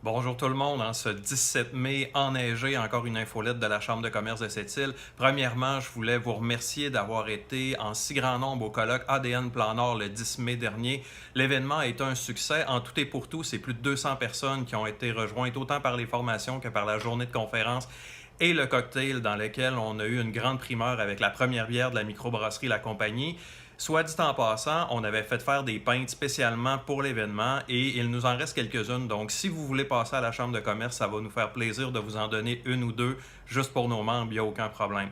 Bonjour tout le monde, en ce 17 mai enneigé, encore une infolette de la Chambre de commerce de Sept-Îles. Premièrement, je voulais vous remercier d'avoir été en si grand nombre au colloque ADN Plan Nord le 10 mai dernier. L'événement a été un succès. En tout et pour tout, c'est plus de 200 personnes qui ont été rejointes, autant par les formations que par la journée de conférence et le cocktail dans lequel on a eu une grande primeur avec la première bière de la microbrasserie La Compagnie. Soit dit en passant, on avait fait faire des pintes spécialement pour l'événement et il nous en reste quelques-unes. Donc, si vous voulez passer à la Chambre de commerce, ça va nous faire plaisir de vous en donner une ou deux juste pour nos membres, il n'y a aucun problème.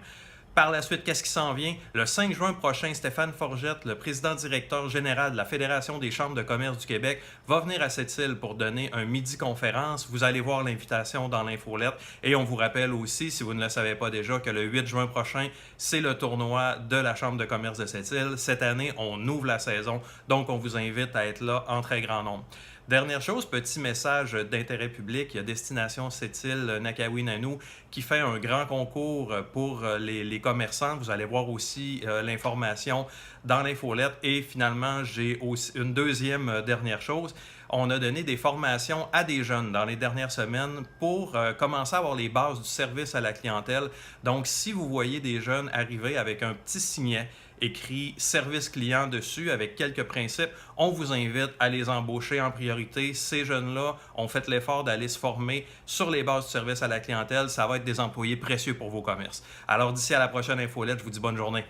Par la suite, qu'est-ce qui s'en vient? Le 5 juin prochain, Stéphane Forgette, le président-directeur général de la Fédération des chambres de commerce du Québec, va venir à Sept-Îles pour donner un midi-conférence. Vous allez voir l'invitation dans l'infolette. Et on vous rappelle aussi, si vous ne le savez pas déjà, que le 8 juin prochain, c'est le tournoi de la Chambre de commerce de Sept-Îles. Cette année, on ouvre la saison, donc on vous invite à être là en très grand nombre. Dernière chose, petit message d'intérêt public, il y a Destination Sept-Îles Nakawi-Nanou qui fait un grand concours pour les commerçants. Vous allez voir aussi l'information dans l'infolette. Et finalement, j'ai aussi une deuxième dernière chose. On a donné des formations à des jeunes dans les dernières semaines pour commencer à avoir les bases du service à la clientèle. Donc, si vous voyez des jeunes arriver avec un petit signet écrit service client dessus avec quelques principes, on vous invite à les embaucher en priorité. Ces jeunes-là ont fait l'effort d'aller se former sur les bases du service à la clientèle. Ça va être des employés précieux pour vos commerces. Alors d'ici à la prochaine infolette, je vous dis bonne journée.